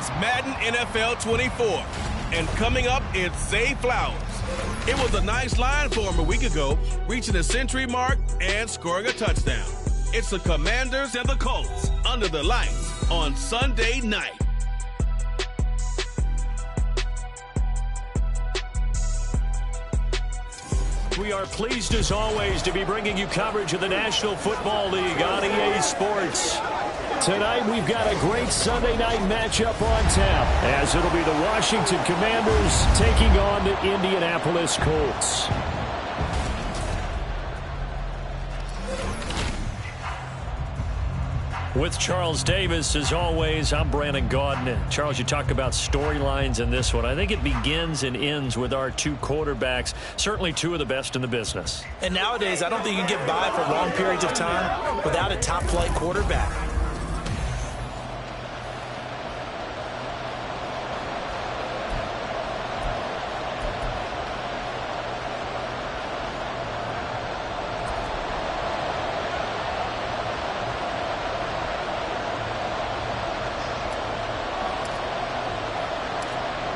It's Madden NFL 24. And coming up, it's Zay Flowers. It was a nice line for him a week ago, reaching the century mark and scoring a touchdown. It's the Commanders and the Colts under the lights on Sunday night. We are pleased as always to be bringing you coverage of the National Football League on EA Sports. Tonight we've got a great Sunday night matchup on tap, as it'll be the Washington Commanders taking on the Indianapolis Colts. With Charles Davis, as always, I'm Brandon Gaudin. Charles, you talk about storylines in this one. I think it begins and ends with our two quarterbacks, certainly two of the best in the business. And nowadays, I don't think you can get by for long periods of time without a top-flight quarterback.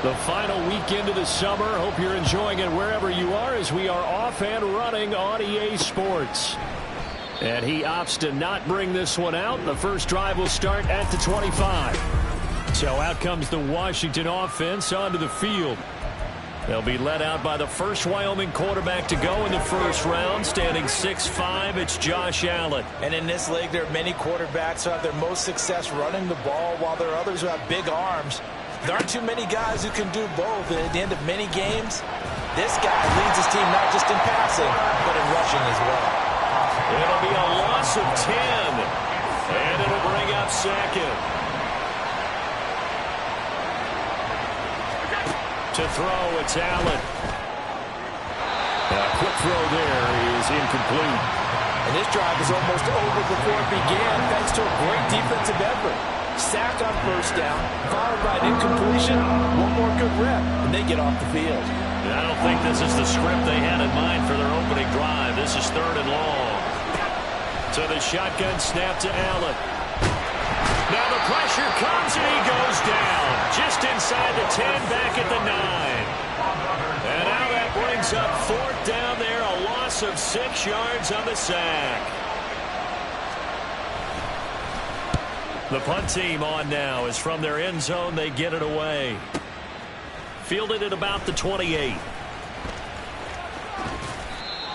The final weekend of the summer. Hope you're enjoying it wherever you are, as we are off and running on EA Sports. And he opts to not bring this one out. The first drive will start at the 25. So out comes the Washington offense onto the field. They'll be led out by the first Wyoming quarterback to go in the first round, standing 6'5". It's Josh Allen. And in this league, there are many quarterbacks who have their most success running the ball, while there are others who have big arms. There aren't too many guys who can do both, and at the end of many games, this guy leads his team not just in passing, but in rushing as well. It'll be a loss of 10, and it'll bring up second. To throw, it's Allen. A quick throw there is incomplete. And this drive is almost over before it began, thanks to a great defensive effort. Sack on first down, followed by an incompletion, one more good rep, and they get off the field. I don't think this is the script they had in mind for their opening drive. This is 3rd and long. So the shotgun snap to Allen. Now the pressure comes, and he goes down. Just inside the 10, back at the 9. And now that brings up 4th down there, a loss of 6 yards on the sack. The punt team on now is from their end zone. They get it away. Fielded at about the 28.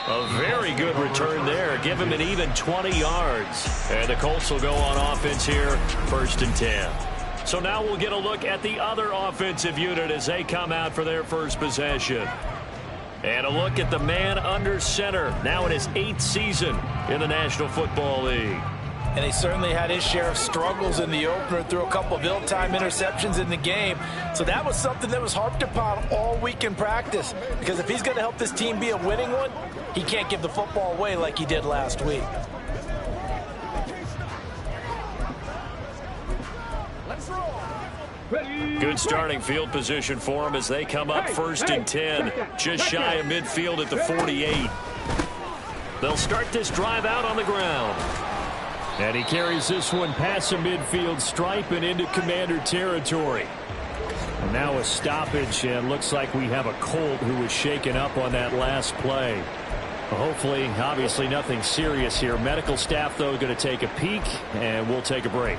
A very good return there. Give him an even 20 yards. And the Colts will go on offense here, 1st and 10. So now we'll get a look at the other offensive unit as they come out for their first possession. And a look at the man under center, now in his 8th season in the National Football League. And he certainly had his share of struggles in the opener, threw a couple of ill-timed interceptions in the game. So that was something that was harped upon all week in practice. Because if he's going to help this team be a winning one, he can't give the football away like he did last week. Good starting field position for him as they come up 1st and 10. Just shy of midfield at the 48. They'll start this drive out on the ground. And he carries this one past the midfield stripe and into Commander territory. And now a stoppage, and looks like we have a Colt who was shaken up on that last play. Hopefully, obviously nothing serious here. Medical staff, though, going to take a peek, and we'll take a break.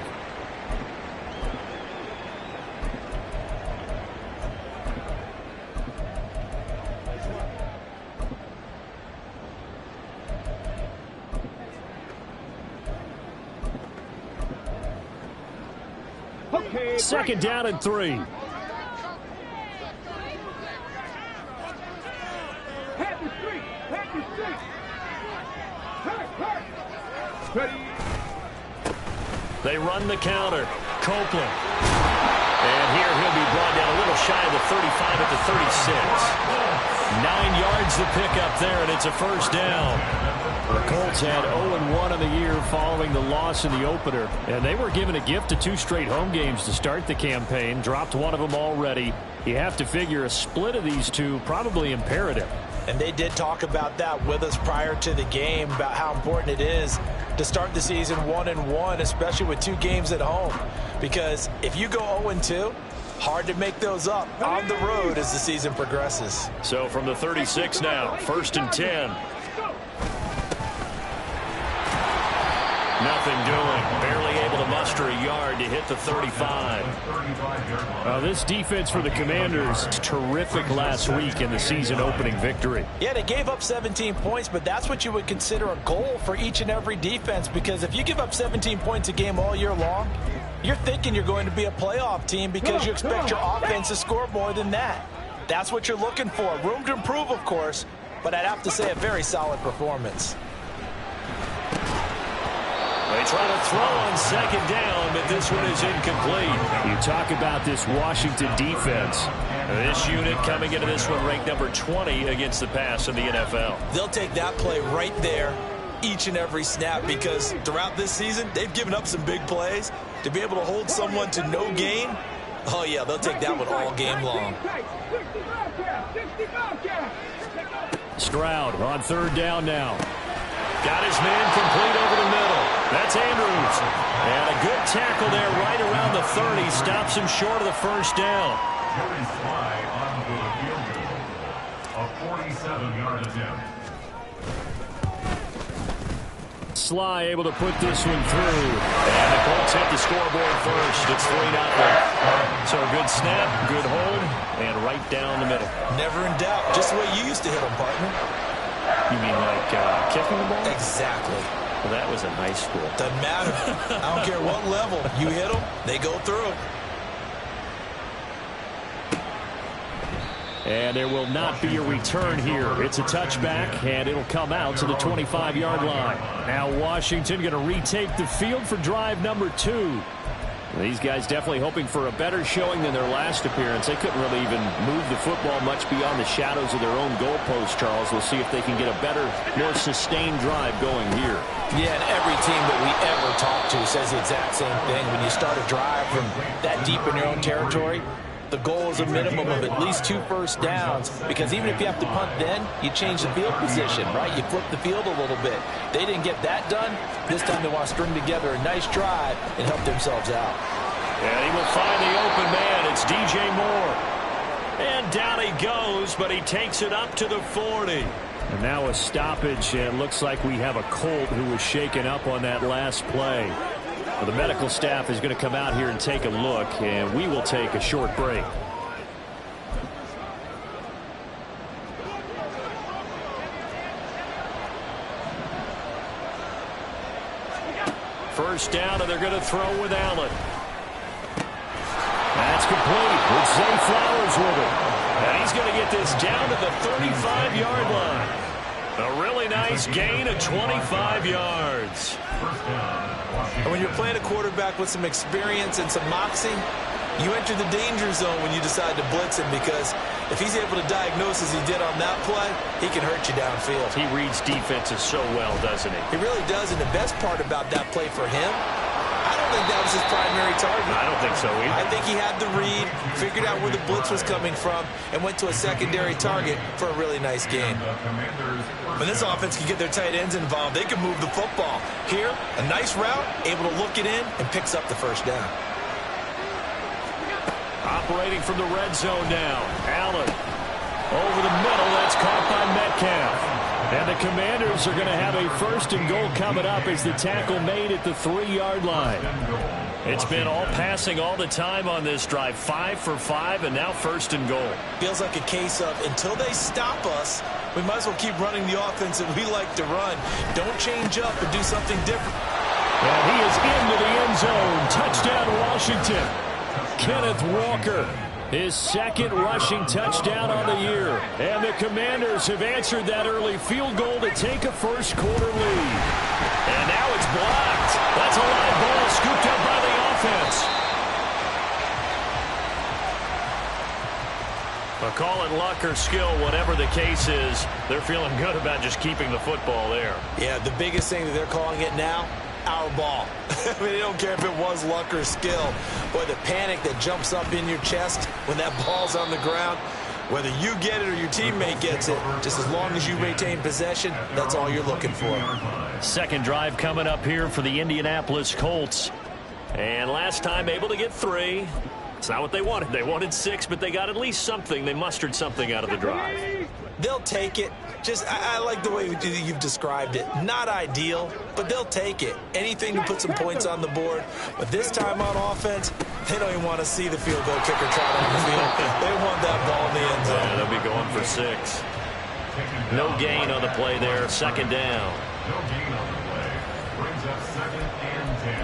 Second down and 3. They run the counter. Copeland. And here he'll be brought down a little shy of the 35 at the 36. 9 yards to pick up there, and it's a first down. The Colts had 0-1 on the year following the loss in the opener, and they were given a gift of 2 straight home games to start the campaign. Dropped one of them already. You have to figure a split of these two probably imperative. And they did talk about that with us prior to the game, about how important it is to start the season 1-1, especially with 2 games at home. Because if you go 0-2, hard to make those up on the road as the season progresses. So from the 36 now, 1st and 10. Nothing doing. Barely able to muster a yard to hit the 35. This defense for the Commanders, terrific last week in the season opening victory. Yeah, they gave up 17 points, but that's what you would consider a goal for each and every defense, because if you give up 17 points a game all year long, you're thinking you're going to be a playoff team because you expect your offense to score more than that. That's what you're looking for. Room to improve, of course, but I'd have to say a very solid performance. They try to throw on 2nd down, but this one is incomplete. You talk about this Washington defense. This unit coming into this one ranked number 20 against the pass in the NFL. They'll take that play right there each and every snap, because throughout this season, they've given up some big plays. To be able to hold someone to no gain, oh yeah, they'll take that one all game long. Stroud on 3rd down now. Got his man complete over the middle. That's Andrews. And a good tackle there right around the 30. Stops him short of the 1st down. Jerry Sly on the field goal. A 47-yard attempt. Sly able to put this one through. And the Colts hit the scoreboard first. It's 3-0. So a good snap, good hold, and right down the middle. Never in doubt. Just the way you used to hit them, partner. You mean like kicking the ball? Exactly. Well, that was in high school. Doesn't matter. I don't care what level. You hit them, they go through. And there will not be a return here. It's a touchback, and it'll come out to the 25-yard line. Now Washington going to retake the field for drive number 2. These guys definitely hoping for a better showing than their last appearance. They couldn't really even move the football much beyond the shadows of their own goalpost, Charles. We'll see if they can get a better, more sustained drive going here. Yeah, and every team that we ever talk to says the exact same thing. When you start a drive from that deep in your own territory, the goal is a minimum of at least 2 first downs, because even if you have to punt then, you change the field position, right? You flip the field a little bit. They didn't get that done. This time they want to string together a nice drive and help themselves out. And he will find the open man. It's DJ Moore. And down he goes, but he takes it up to the 40. And now a stoppage, and it looks like we have a Colt who was shaken up on that last play. Well, the medical staff is going to come out here and take a look, and we will take a short break. First down, and they're going to throw with Allen. That's complete with Zay Flowers with it. And he's going to get this down to the 35-yard line. A really nice gain of 25 yards. And when you're playing a quarterback with some experience and some moxie, you enter the danger zone when you decide to blitz him, because if he's able to diagnose as he did on that play, he can hurt you downfield. He reads defenses so well, doesn't he? He really does, and the best part about that play for him, I don't think that was his primary target. I don't think so either. I think he had the read, figured out where the blitz was coming from, and went to a secondary target for a really nice gain. When this offense can get their tight ends involved, they can move the football. Here, a nice route, able to look it in, and picks up the first down. Operating from the red zone now. Allen over the middle. That's caught by Metcalf. And the Commanders are going to have a 1st and goal coming up as the tackle made at the 3-yard line. It's been all passing all the time on this drive. 5 for 5, and now 1st and goal. Feels like a case of, until they stop us, we might as well keep running the offense that we like to run. Don't change up and do something different. And he is into the end zone. Touchdown, Washington. Kenneth Walker, his 2nd rushing touchdown on the year. And the Commanders have answered that early field goal to take a first-quarter lead. And now it's blocked. That's a live ball scooped up by the offense. But call it luck or skill, whatever the case is, they're feeling good about just keeping the football there. Yeah, the biggest thing that they're calling it now, our ball. I mean, they don't care if it was luck or skill. Boy, the panic that jumps up in your chest when that ball's on the ground. Whether you get it or your teammate gets it, just as long as you maintain possession, that's all you're looking for. Second drive coming up here for the Indianapolis Colts. And last time able to get 3. It's not what they wanted. They wanted 6, but they got at least something. They mustered something out of the drive. They'll take it. I like the way you've described it. Not ideal, but they'll take it. Anything to put some points on the board. But this time on offense, they don't even want to see the field goal kicker trot on the field. They want that ball in the end zone. Yeah, they'll be going for 6. No gain on the play there. Second down. No gain on the play. Brings up 2nd and 10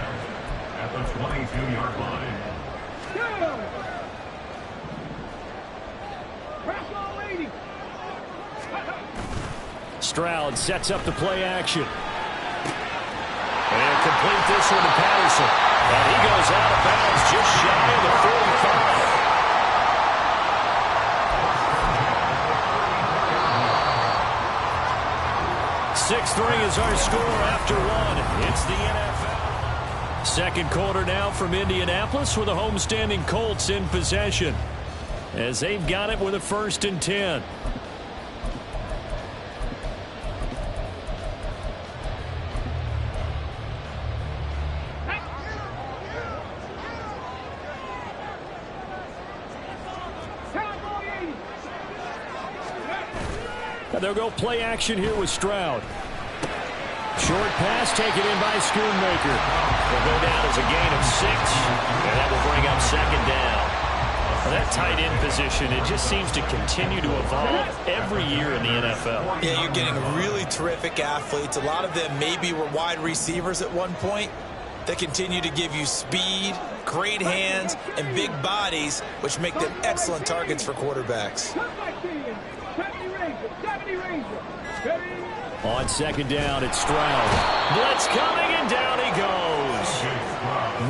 at the 22-yard line. Stroud sets up the play action. And complete this one to Patterson. And he goes out of bounds just shy of the 45. 6-3 is our score after 1. It's the NFL. Second quarter now from Indianapolis with the homestanding Colts in possession, as they've got it with a 1st and 10. They'll go play action here with Stroud. Short pass taken in by Schoonmaker. Will go down as a gain of 6, and that will bring up 2nd down. Well, that tight end position, it just seems to continue to evolve every year in the NFL. Yeah, you're getting really terrific athletes. A lot of them maybe were wide receivers at one point. They continue to give you speed, great hands, and big bodies, which make them excellent targets for quarterbacks. On 2nd down, it's Stroud. Blitz coming, and down he goes.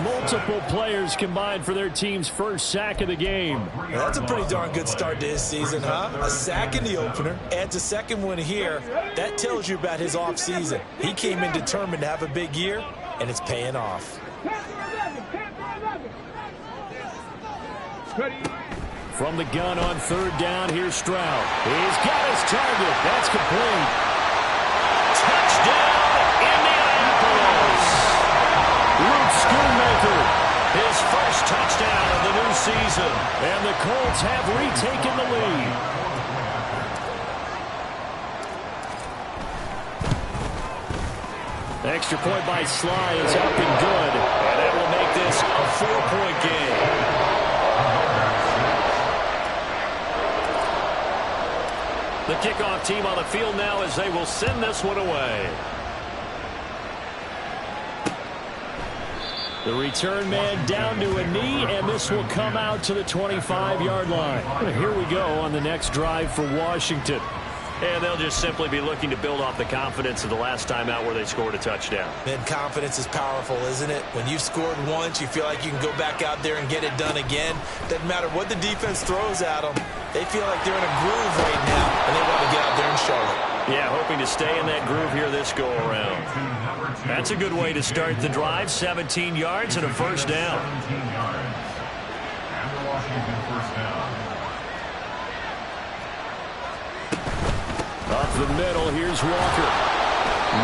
Multiple players combined for their team's first sack of the game. Well, that's a pretty darn good start to his season, huh? A sack in the opener, adds a second one here. That tells you about his offseason. He came in determined to have a big year, and it's paying off. From the gun on 3rd down, here's Stroud. He's got his target. That's complete. Touchdown, Indianapolis! Luke Schoonmaker. His first touchdown of the new season. And the Colts have retaken the lead. Extra point by Sly is up and good. And that will make this a 4-point game. The kickoff team on the field now as they will send this one away. The return man down to a knee, and this will come out to the 25-yard line. Here we go on the next drive for Washington. And they'll just simply be looking to build off the confidence of the last time out where they scored a touchdown. Man, confidence is powerful, isn't it? When you've scored once, you feel like you can go back out there and get it done again. Doesn't matter what the defense throws at them. They feel like they're in a groove right now, and they want to get out there and show it. Yeah, hoping to stay in that groove here this go-around. That's a good way to start the drive. 17 yards and a first down. 17 yards. And the Washington first down. Up the middle, here's Walker.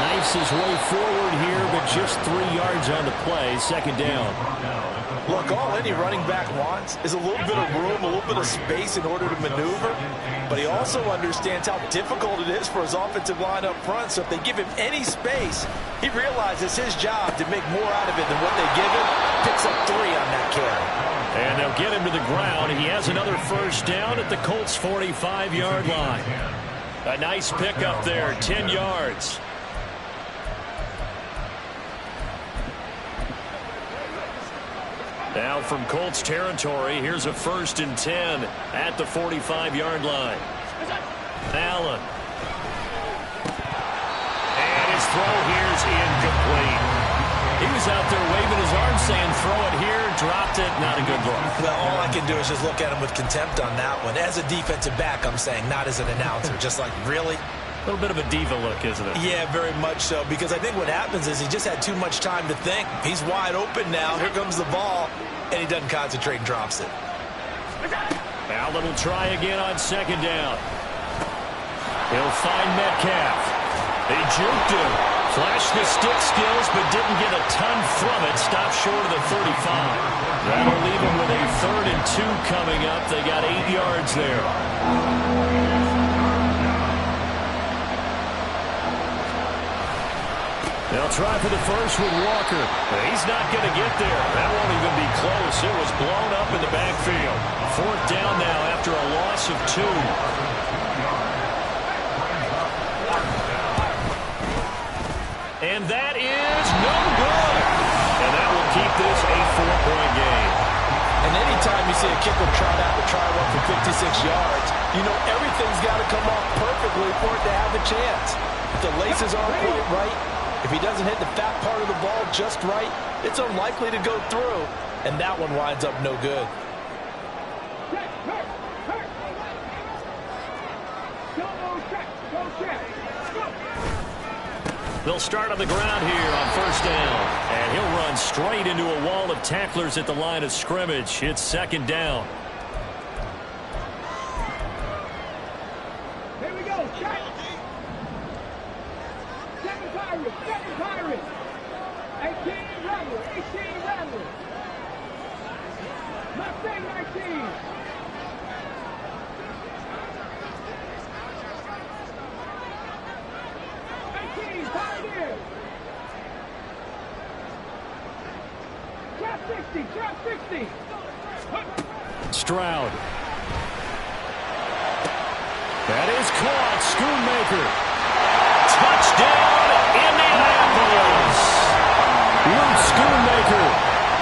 Knifes his way forward here, but just 3 yards on the play. 2nd down. Look, all any running back wants is a little bit of room, a little bit of space in order to maneuver. But he also understands how difficult it is for his offensive line up front. So if they give him any space, he realizes his job to make more out of it than what they give him. Picks up 3 on that carry. And they'll get him to the ground. He has another first down at the Colts' 45-yard line. A nice pick up there, 10 yards. Now from Colts territory, here's a 1st and 10 at the 45-yard line. Allen. And his throw here's incomplete. He was out there waving his arm saying throw it here, dropped it, not a good look. Well, all I can do is just look at him with contempt on that one. As a defensive back, I'm saying, not as an announcer. Just like, really? A little bit of a diva look, isn't it? Yeah, very much so, because I think what happens is he just had too much time to think. He's wide open now. Here comes the ball, and he doesn't concentrate and drops it. Allen will try again on second down. He'll find Metcalf. They juked him. Flashed the stick skills, but didn't get a ton from it. Stopped short of the 35. That'll leave him with a 3rd and 2 coming up. They got 8 yards there. They'll try for the first with Walker. He's not going to get there. That won't even be close. It was blown up in the backfield. 4th down now after a loss of 2. And that is no good. And that will keep this a 4-point game. And anytime you see a kicker trot out to try one for 56 yards, you know everything's got to come off perfectly for it to have a chance. If the laces aren't quite right, if he doesn't hit the fat part of the ball just right, it's unlikely to go through. And that one winds up no good. They'll start on the ground here on 1st down. And he'll run straight into a wall of tacklers at the line of scrimmage. It's 2nd down. Here we go. Check. 7 Pirates. 7 Pirates. 18 Rebels. 18 Rebels. Mustang 19. Pioneers. Trap 60. Trap 60. Stroud. That is caught. Schoonmaker. Touchdown, Indianapolis. Luke Schoonmaker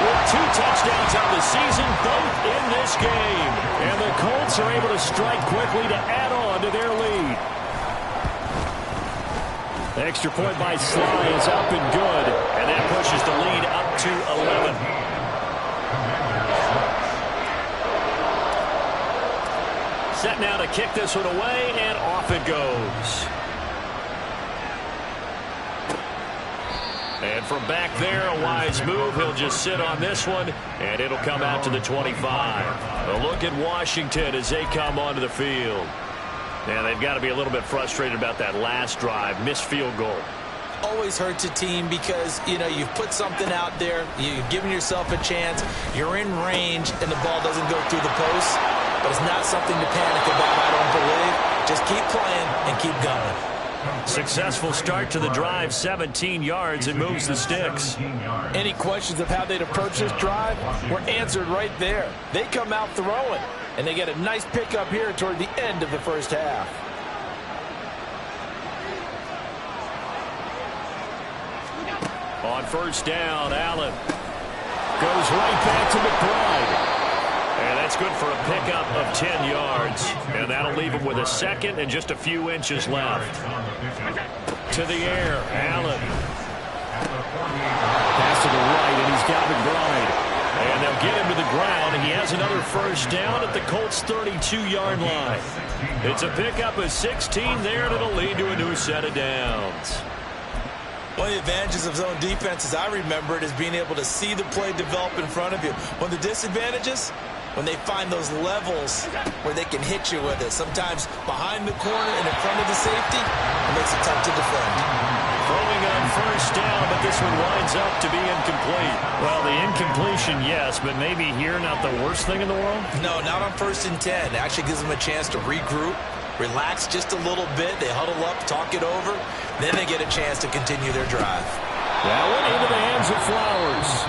with 2 touchdowns on the season, both in this game. And the Colts are able to strike quickly to add on to their lead. The extra point by Sly is up and good. And that pushes the lead up to 11. Set now to kick this one away, and off it goes. And from back there, a wise move. He'll just sit on this one, and it'll come out to the 25. A look at Washington as they come onto the field. And they've got to be a little bit frustrated about that last drive. Missed field goal. Always hurts a team because, you know, you've put something out there, you've given yourself a chance, you're in range, and the ball doesn't go through the post. But it's not something to panic about, I don't believe. Just keep playing and keep going. Successful start to the drive, 17 yards, and moves the sticks. Any questions of how they'd approach this drive were answered right there. They come out throwing, and they get a nice pickup here toward the end of the first half. On 1st down, Allen goes right back to McBride. And that's good for a pickup of 10 yards. And that'll leave him with a 2nd and just a few inches left. To the air, Allen. Pass to the right, and he's got McBride. And they'll get him to the ground. He has another 1st down at the Colts' 32-yard line. It's a pickup of 16 there, and it'll lead to a new set of downs. One of the advantages of zone defense, as I remember it, is being able to see the play develop in front of you. One of the disadvantages, when they find those levels where they can hit you with it. Sometimes behind the corner and in front of the safety, it makes it tough to defend. Throwing on 1st down, but this one winds up to be incomplete. Well, the incompletion, yes, but maybe here not the worst thing in the world? No, not on 1st and 10. It actually gives them a chance to regroup, relax just a little bit. They huddle up, talk it over. Then they get a chance to continue their drive. That went into the hands of Flowers.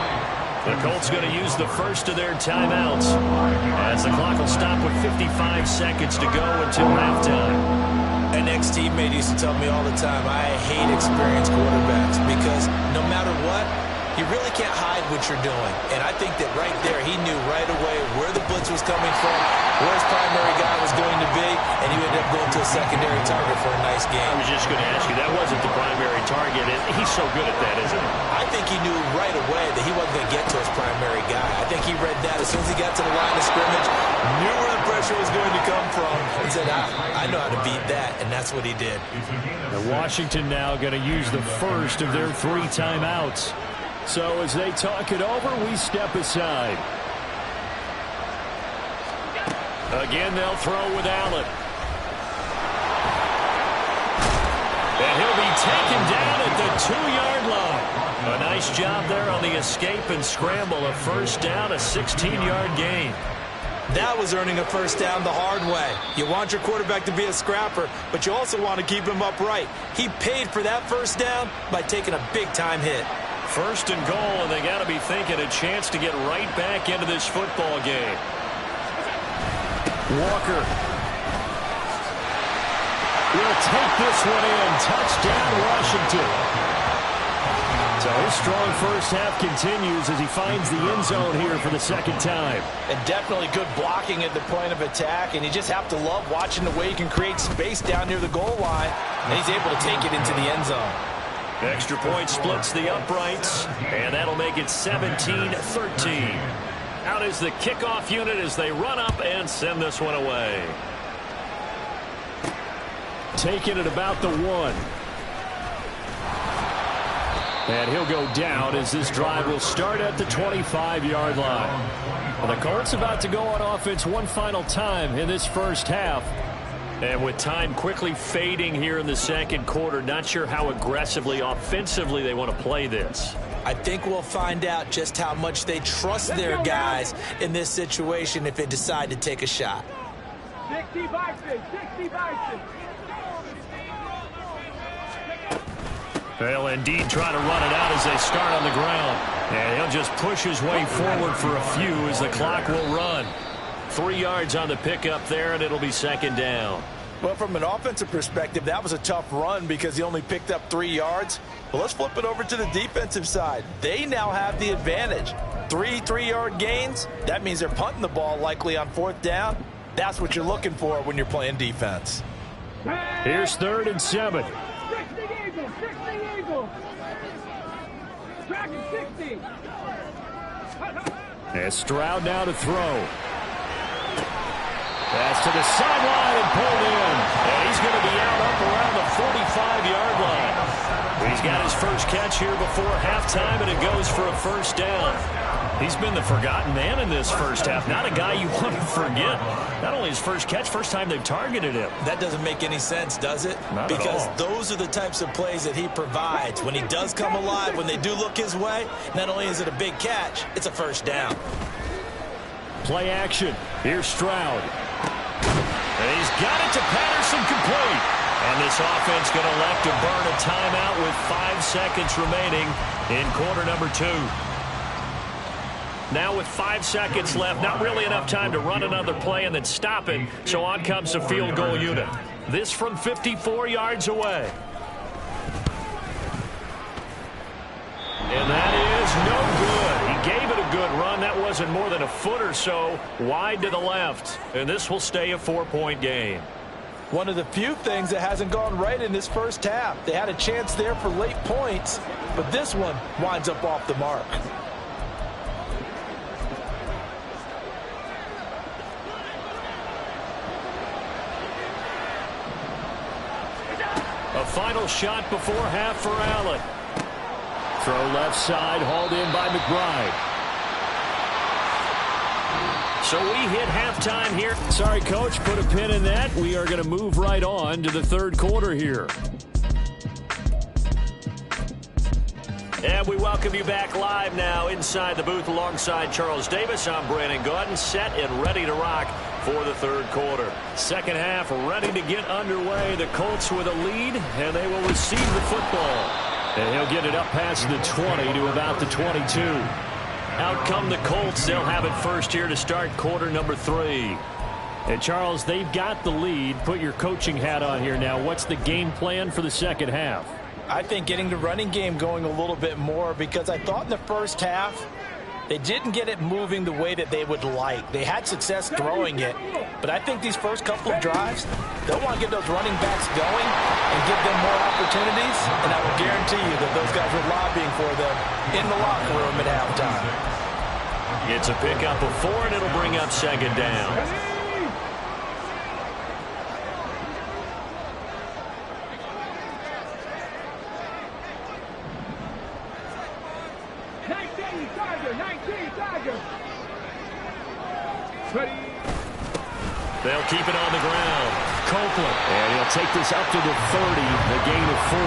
The Colts going to use the first of their timeouts as the clock will stop with 55 seconds to go until halftime. An ex-teammate used to tell me all the time, I hate experienced quarterbacks because no matter what, you really can't hide what you're doing. And I think that right there, he knew right away where the blitz was coming from, where his primary guy was going to be, and he ended up going to a secondary target for a nice game. I was just going to ask you, that wasn't the primary target. He's so good at that, isn't he? I think he knew right away that he wasn't going to get to his primary guy. I think he read that as soon as he got to the line of scrimmage, knew where the pressure was going to come from, and said, I know how to beat that, and that's what he did. And Washington now going to use the first of their 3 timeouts. So as they talk it over, we step aside. Again, they'll throw with Allen. And he'll be taken down at the 2-yard line. A nice job there on the escape and scramble. A first down, a 16-yard gain. That was earning a first down the hard way. You want your quarterback to be a scrapper, but you also want to keep him upright. He paid for that first down by taking a big-time hit. First and goal, and they got to be thinking a chance to get right back into this football game. Walker will take this one in. Touchdown, Washington. So his strong first half continues as he finds the end zone here for the second time. And definitely good blocking at the point of attack, and you just have to love watching the way he can create space down near the goal line, and he's able to take it into the end zone. Extra point splits the uprights, and that'll make it 17-13. Out is the kickoff unit as they run up and send this one away. Taking it about the 1. And he'll go down as this drive will start at the 25-yard line. Well, the Colts about to go on offense one final time in this first half. And with time quickly fading here in the second quarter, not sure how aggressively, offensively they want to play this. I think we'll find out just how much they trust their guys in this situation if they decide to take a shot. 60 Bison, 60 Bison. They'll indeed try to run it out as they start on the ground. And he'll just push his way forward for a few as the clock will run. 3 yards on the pickup there, and it'll be second down. Well, from an offensive perspective, that was a tough run because he only picked up 3 yards. Well, let's flip it over to the defensive side. They now have the advantage. 3 3-yard gains. That means they're punting the ball likely on 4th down. That's what you're looking for when you're playing defense. Here's 3rd and 7. 60 Eagles, 60 Eagles. Tracking 60. And Stroud now to throw. Pass to the sideline and pulled in. And he's going to be out up around the 45-yard line. He's got his first catch here before halftime, and it goes for a first down. He's been the forgotten man in this first half. Not a guy you want to forget. Not only his first catch, first time they've targeted him. That doesn't make any sense, does it? Not because at all. Those are the types of plays that he provides. When he does come alive, when they do look his way, not only is it a big catch, it's a first down. Play action. Here's Stroud. And he's got it to Patterson, complete. And this offense going to elect to burn a timeout with 5 seconds remaining in quarter number 2. Now with 5 seconds left, not really enough time to run another play and then stop it. So on comes the field goal unit. This from 54 yards away. And that is no good. He gave it a good run. That wasn't more than a foot or so wide to the left. And this will stay a 4-point game. One of the few things that hasn't gone right in this first half. They had a chance there for late points, but this one winds up off the mark. A final shot before half for Allen. Throw left side, hauled in by McBride. So we hit halftime here. Sorry, Coach, put a pin in that. We are going to move right on to the third quarter here. And we welcome you back live now inside the booth alongside Charles Davis. I'm Brandon Gaudin, set and ready to rock for the third quarter. Second half ready to get underway. The Colts with a lead, and they will receive the football. And he'll get it up past the 20 to about the 22. Out come the Colts. They'll have it first here to start quarter number 3. And, Charles, they've got the lead. Put your coaching hat on here now. What's the game plan for the second half? I think getting the running game going a little bit more because I thought in the first half they didn't get it moving the way that they would like. They had success throwing it, but I think these first couple of drives, they'll want to get those running backs going and give them more opportunities, and I will guarantee you that those guys were lobbying for them in the locker room at halftime. It's a pickup of 4, and it'll bring up second down. They'll keep it on the ground. Copeland. And he'll take this up to the 30, the gain of 4.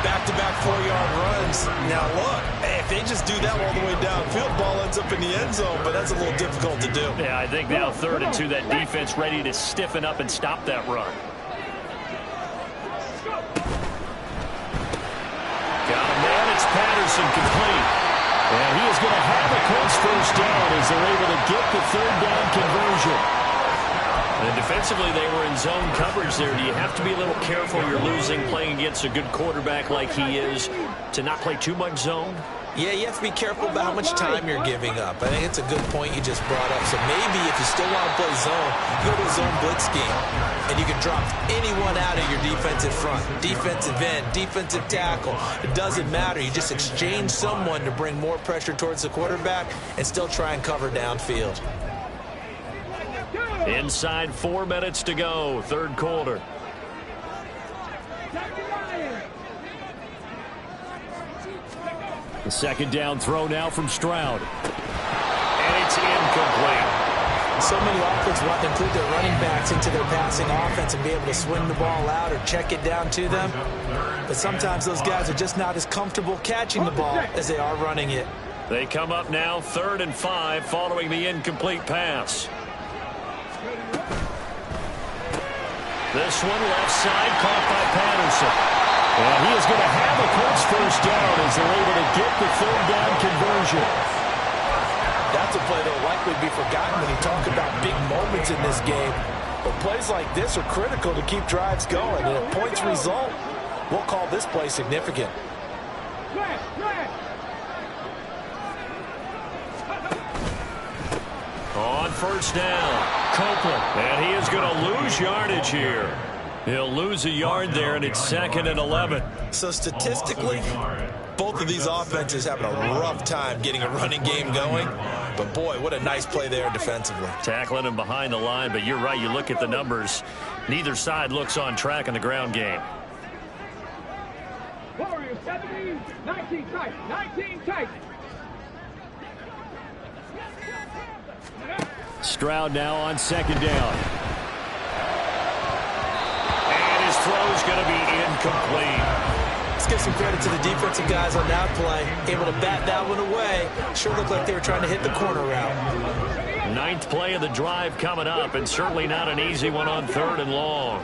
Back-to-back 4-yard runs. Now, look, if they just do that all the way downfield, ball ends up in the end zone, but that's a little difficult to do. Yeah, I think now 3rd and 2, that defense ready to stiffen up and stop that run. Got a man, it's Patterson, complete. And he is going to have a Colts first down as they're able to get the 3rd down conversion. And defensively, they were in zone coverage there. Do you have to be a little careful? You're losing playing against a good quarterback like he is to not play too much zone? Yeah, you have to be careful about how much time you're giving up. I think it's a good point you just brought up. So maybe if you still want to play zone, you go to a zone blitz scheme. And you can drop anyone out of your defensive front. Defensive end, defensive tackle. It doesn't matter. You just exchange someone to bring more pressure towards the quarterback and still try and cover downfield. Inside 4 minutes to go, 3rd quarter. The 2nd down throw now from Stroud. And it's incomplete. So many offenses want to include their running backs into their passing offense and be able to swing the ball out or check it down to them. But sometimes those guys are just not as comfortable catching the ball as they are running it. They come up now 3rd and 5 following the incomplete pass. This one left side caught by Patterson. And he is going to have a Colts first down as they're able to get the 3rd down conversion. That's a play that will likely be forgotten when you talk about big moments in this game. But plays like this are critical to keep drives going. And if points result, we'll call this play significant. On first down, Copeland. And he is going to lose yardage here. He'll lose a yard there, and it's 2nd and 11. So statistically, both of these offenses having a rough time getting a running game going. But, boy, what a nice play there defensively. Tackling him behind the line, but you're right. You look at the numbers. Neither side looks on track in the ground game. Warriors 17, 19 tight, 19 tight. Stroud now on 2nd down. And his throw's going to be incomplete. Let's give some credit to the defensive guys on that play. Able to bat that one away. Sure looked like they were trying to hit the corner route. 9th play of the drive coming up, and certainly not an easy one on 3rd and long.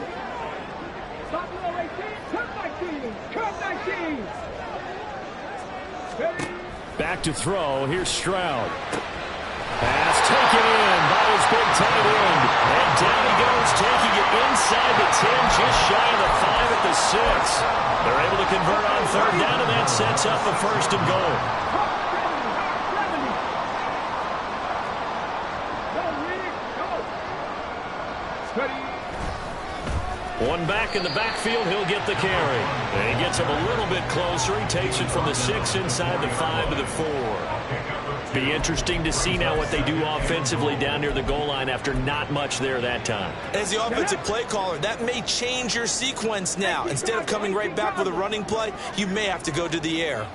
Back to throw. Here's Stroud. Pass taken in by his big tight end. And down he goes, taking it inside the 10, just shy of the 5 at the 6. They're able to convert on 3rd down, and that sets up a 1st and goal. One back in the backfield, he'll get the carry. And he gets him a little bit closer. He takes it from the 6 inside the 5 to the 4. Be interesting to see now what they do offensively down near the goal line after not much there that time. As the offensive play caller, that may change your sequence now. Instead of coming right back with a running play, you may have to go to the air.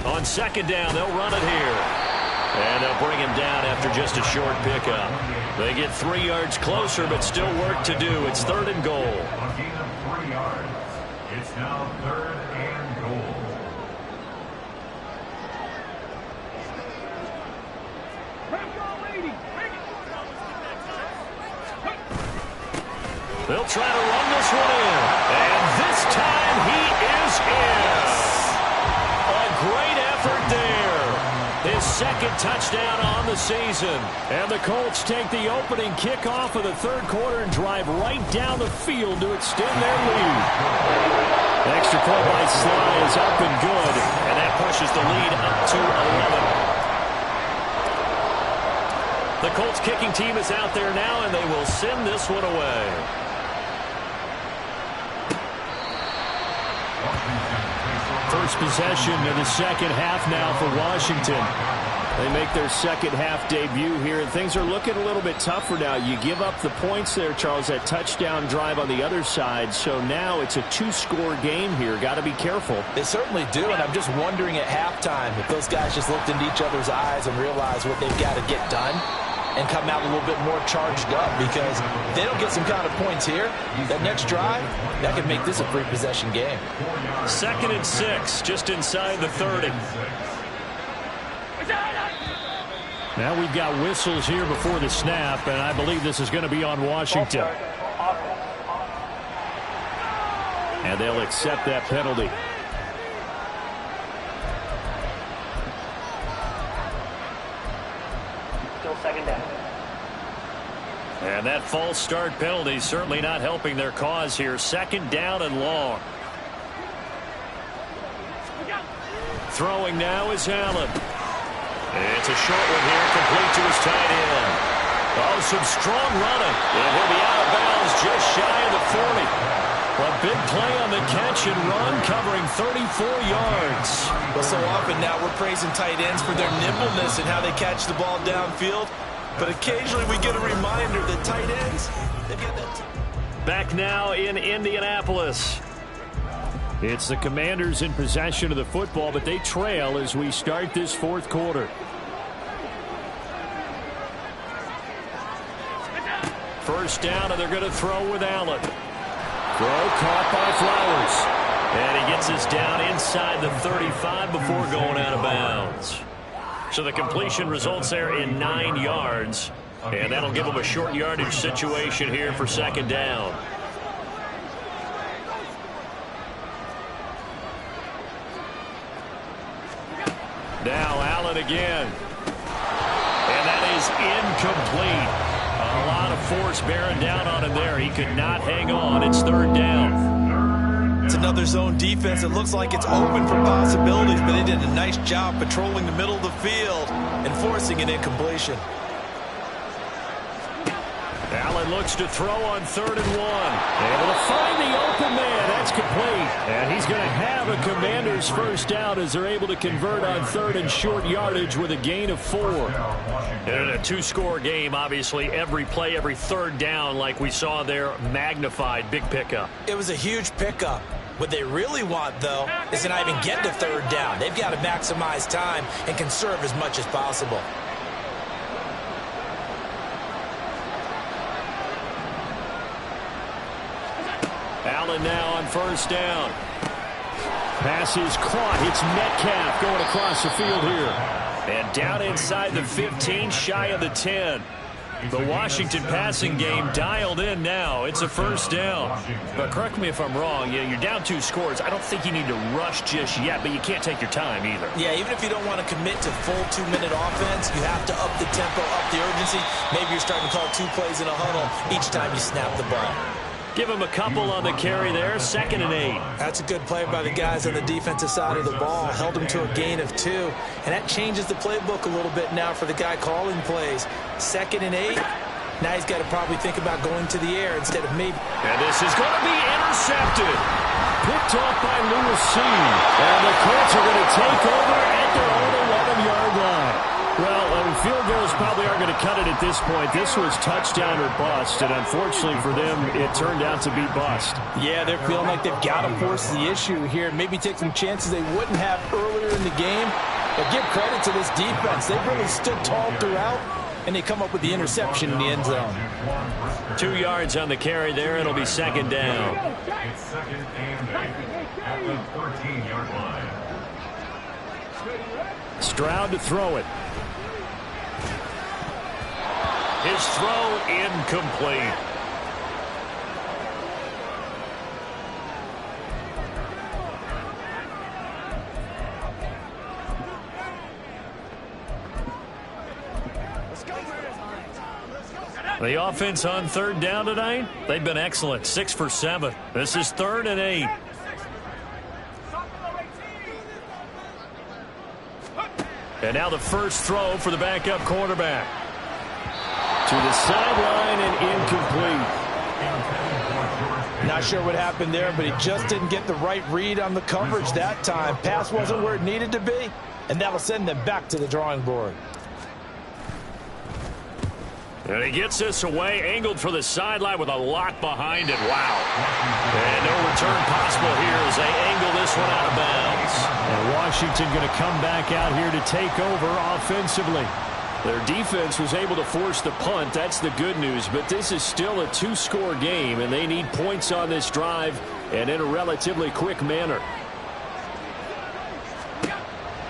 On 2nd down, they'll run it here. And they'll bring him down after just a short pickup. They get 3 yards closer, but still work to do. It's 3rd and goal. A gain of 3 yards. It's now 3rd and goal. They'll try to run this one in. And this time he is in. A great effort there. His 2nd touchdown on the season. And the Colts take the opening kickoff of the 3rd quarter and drive right down the field to extend their lead. Extra point by Sly is up and good. And that pushes the lead up to 11. The Colts kicking team is out there now, and they will send this one away. First possession of the 2nd half now for Washington. They make their second half debut here, and things are looking a little bit tougher now. You give up the points there, Charles, that touchdown drive on the other side. So now it's a two-score game here. Got to be careful. They certainly do, and I'm just wondering at halftime if those guys just looked into each other's eyes and realized what they've got to get done and come out a little bit more charged up, because if they don't get some kind of points here, that next drive, that could make this a free possession game. 2nd and 6, just inside the 30. Now we've got whistles here before the snap, and I believe this is going to be on Washington. And they'll accept that penalty. Still 2nd down. And that false start penalty certainly not helping their cause here. 2nd down and long. Throwing now is Allen. It's a short one here, complete to his tight end. Oh, some strong running. And he'll be out of bounds just shy of the 40. A big play on the catch and run, covering 34 yards. Well, so often now we're praising tight ends for their nimbleness and how they catch the ball downfield. But occasionally we get a reminder that tight ends, they've got that. Back now in Indianapolis. It's the Commanders in possession of the football, but they trail as we start this fourth quarter. First down, and they're going to throw with Allen. Throw caught by Flowers. And he gets us down inside the 35 before going out of bounds. So the completion results there in 9 yards. And that'll give them a short yardage situation here for 2nd down. Now Allen again. And that is incomplete. A lot of force bearing down on him there. He could not hang on. It's 3rd down. It's another zone defense. It looks like it's open for possibilities, but they did a nice job patrolling the middle of the field and forcing an incompletion. Allen looks to throw on 3rd and 1. Able to find the open man. That's complete. And he's going to have a Commanders first down as they're able to convert on 3rd and short yardage with a gain of 4. And in a two-score game, obviously, every play, every 3rd down, like we saw there, magnified. Big pickup. It was a huge pickup. What they really want, though, is to not even get to 3rd down. They've got to maximize time and conserve as much as possible. Allen now on 1st down. Pass is caught. It's Metcalf going across the field here. And down inside the 15, shy of the 10. The Washington passing game dialed in now. It's a 1st down. But correct me if I'm wrong. You're down 2 scores. I don't think you need to rush just yet, but you can't take your time either. Yeah, even if you don't want to commit to full 2-minute offense, you have to up the tempo, up the urgency. Maybe you're starting to call 2 plays in a huddle each time you snap the ball. Give him a couple on the carry there. 2nd and 8. That's a good play by the guys on the defensive side of the ball. Held him to a gain of 2. And that changes the playbook a little bit now for the guy calling plays. 2nd and 8. Now he's got to probably think about going to the air instead of maybe. And this is going to be intercepted. Picked off by Lewis C. And the Colts are going to take over at their own 11-yard line. Well, field goals probably aren't going to cut it at this point. This was touchdown or bust, and unfortunately for them, it turned out to be bust. Yeah, they're feeling like they've got to force the issue here. Maybe take some chances they wouldn't have earlier in the game. But give credit to this defense. They've really stood tall throughout, and they come up with the interception in the end zone. 2 yards on the carry there. It'll be 2nd down. It's 2nd and 8 at the 13-yard line. Stroud to throw it. His throw incomplete. The offense on 3rd down tonight, they've been excellent. 6 for 7. This is 3rd and 8. And now the first throw for the backup quarterback. To the sideline and incomplete. Not sure what happened there, but he just didn't get the right read on the coverage that time. Pass wasn't where it needed to be, and that'll send them back to the drawing board. And he gets this away, angled for the sideline with a lot behind it. Wow. And no return possible here as they angle this one out of bounds. And Washington going to come back out here to take over offensively. Their defense was able to force the punt. That's the good news. But this is still a two-score game, and they need points on this drive and in a relatively quick manner.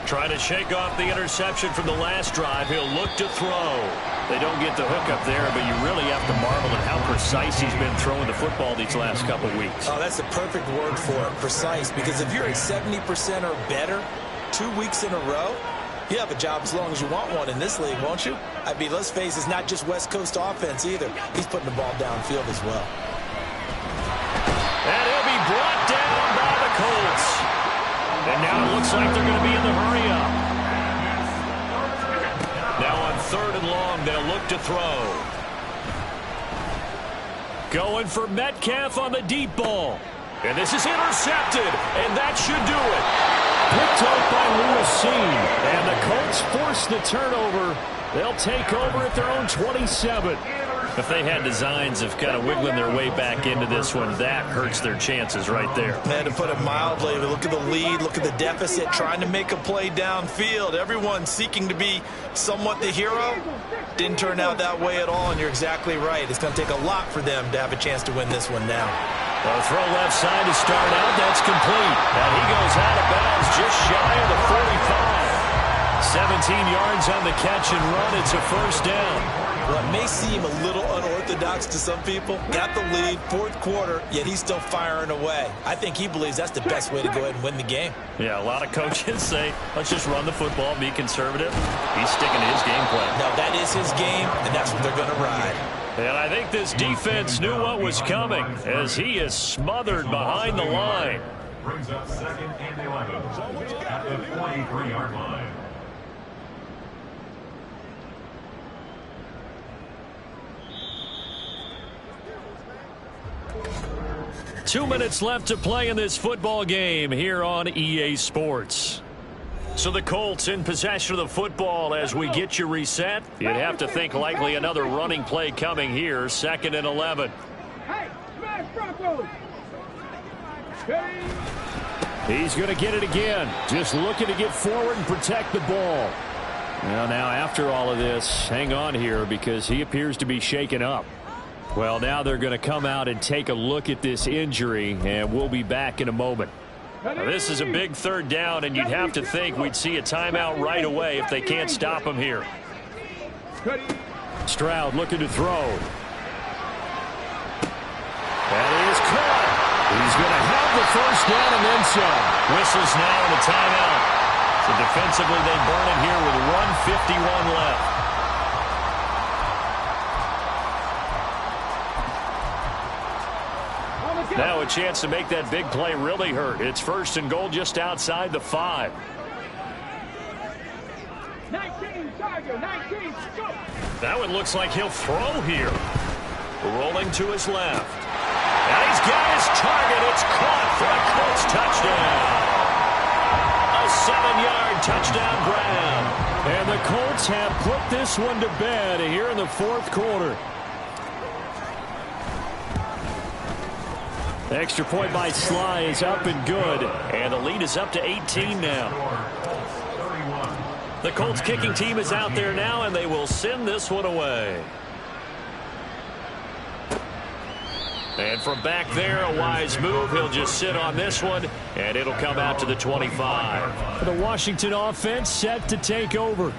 Trying to shake off the interception from the last drive. He'll look to throw. They don't get the hook up there, but you really have to marvel at how precise he's been throwing the football these last couple weeks. Oh, that's the perfect word for it, precise, because if you're at 70% or better 2 weeks in a row, you have a job as long as you want one in this league, won't you? I mean, let's face it, it's not just West Coast offense either. He's putting the ball downfield as well. And he'll be brought down by the Colts. And now it looks like they're going to be in the hurry-up. Now on 3rd and long, they'll look to throw. Going for Metcalf on the deep ball. And this is intercepted, and that should do it. Picked up by Lewis Cine. And the Colts force the turnover. They'll take over at their own 27. If they had designs of kind of wiggling their way back into this one, that hurts their chances right there. Man, to put it mildly, look at the lead, look at the deficit, trying to make a play downfield. Everyone seeking to be somewhat the hero. Didn't turn out that way at all, and you're exactly right. It's going to take a lot for them to have a chance to win this one now. A throw left side to start out. That's complete. And he goes out of bounds just shy of the 45. 17 yards on the catch and run. It's a first down. Well, it may seem a little unorthodox to some people. Got the lead, 4th quarter, yet he's still firing away. I think he believes that's the best way to go ahead and win the game. Yeah, a lot of coaches say, let's just run the football, be conservative. He's sticking to his game plan. Now, that is his game, and that's what they're going to ride. And I think this defense knew what was coming as he is smothered behind the line. Brings up 2nd and 11 at the 43-yard line. 2 minutes left to play in this football game here on EA Sports. So the Colts in possession of the football as we get you reset. You'd have to think likely another running play coming here, 2nd and 11. Hey, smash Broncos. He's going to get it again. Just looking to get forward and protect the ball. Well, now after all of this, hang on here because he appears to be shaken up. Well, now they're going to come out and take a look at this injury, and we'll be back in a moment. Now, this is a big 3rd down, and you'd have to think we'd see a timeout right away if they can't stop him here. Stroud looking to throw. That is caught. He's going to have the first down and then some. Whistles now and a timeout. So defensively, they burn it here with 1:51 left. Now a chance to make that big play really hurt. It's 1st and goal just outside the 5. 19, Tiger, 19, go. That one looks like he'll throw here. Rolling to his left. And he's got his target. It's caught for a Colts touchdown. A 7-yard touchdown grab. And the Colts have put this one to bed here in the 4th quarter. Extra point by Sly is up and good. And the lead is up to 18 now. The Colts kicking team is out there now, and they will send this one away. And from back there, a wise move. He'll just sit on this one, and it'll come out to the 25. The Washington offense set to take over.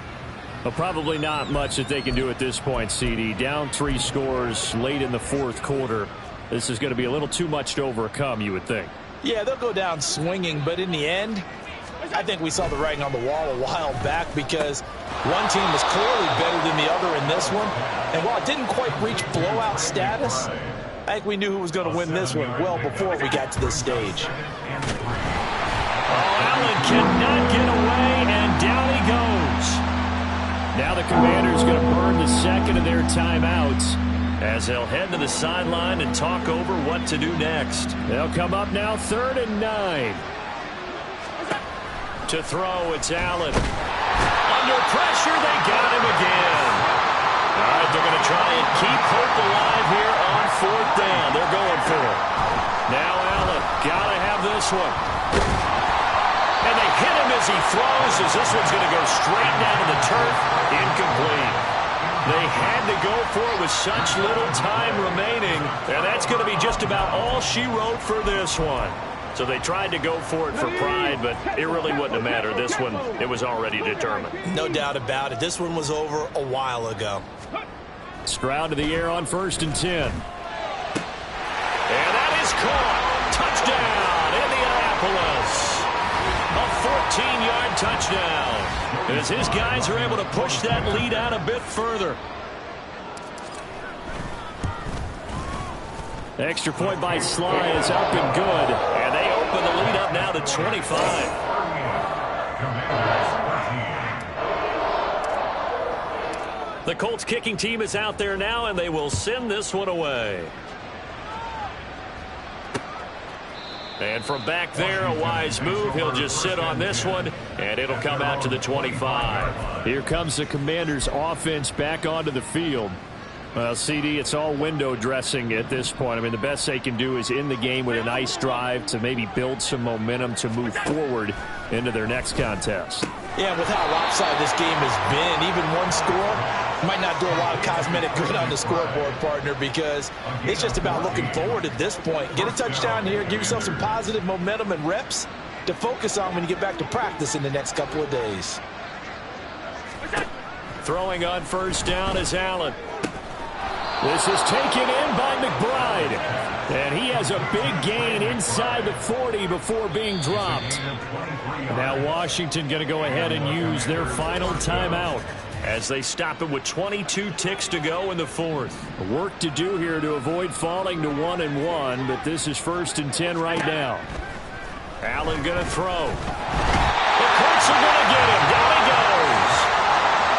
Well, probably not much that they can do at this point, CD. Down 3 scores late in the 4th quarter. This is going to be a little too much to overcome, you would think. Yeah, they'll go down swinging, but in the end, I think we saw the writing on the wall a while back because one team was clearly better than the other in this one. And while it didn't quite reach blowout status, I think we knew who was going to win this one well before we got to this stage. Allen cannot get away, and down he goes. Now the Commanders going to burn the 2nd of their timeouts as they'll head to the sideline and talk over what to do next. They'll come up now 3rd and 9. To throw, it's Allen. Under pressure, they got him again. All right, they're going to try and keep hope alive here on 4th down. They're going for it. Now Allen, got to have this one. And they hit him as he throws, as this one's going to go straight down to the turf. Incomplete. They had to go for it with such little time remaining, and that's going to be just about all she wrote for this one. So they tried to go for it for pride, but it really wouldn't have mattered. This one, it was already determined. No doubt about it. This one was over a while ago. Stroud to the air on 1st and 10. And that is caught. Touchdown, Indianapolis. A 14-yard touchdown. As his guys are able to push that lead out a bit further. Extra point by Sly is up and good. And they open the lead up now to 25. The Colts kicking team is out there now, and they will send this one away. And from back there, a wise move. He'll just sit on this one, and it'll come out to the 25. Here comes the Commanders' offense back onto the field. Well, CD, it's all window dressing at this point. I mean, the best they can do is in the game with a nice drive to maybe build some momentum to move forward into their next contest. Yeah, with how lopsided this game has been, even one score might not do a lot of cosmetic good on the scoreboard, partner, because it's just about looking forward at this point. Get a touchdown here, give yourself some positive momentum and reps to focus on when you get back to practice in the next couple of days. Throwing on 1st down is Allen. This is taken in by McBride. And he has a big gain inside the 40 before being dropped. Now Washington going to go ahead and use their final timeout as they stop it with 22 ticks to go in the 4th. Work to do here to avoid falling to 1-1, but this is 1st and 10 right now. Allen going to throw. The Colts are going to get him. Down he goes.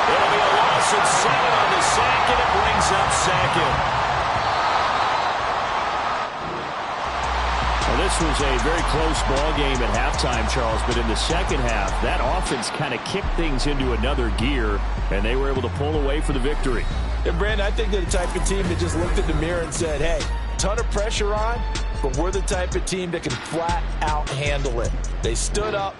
It'll be a loss of 7 on the sack, and it brings up 2nd. Well, this was a very close ball game at halftime, Charles, but in the second half, that offense kind of kicked things into another gear, and they were able to pull away for the victory. And, Brandon, I think they're the type of team that just looked in the mirror and said, hey, ton of pressure on, but we're the type of team that can flat out handle it. They stood up,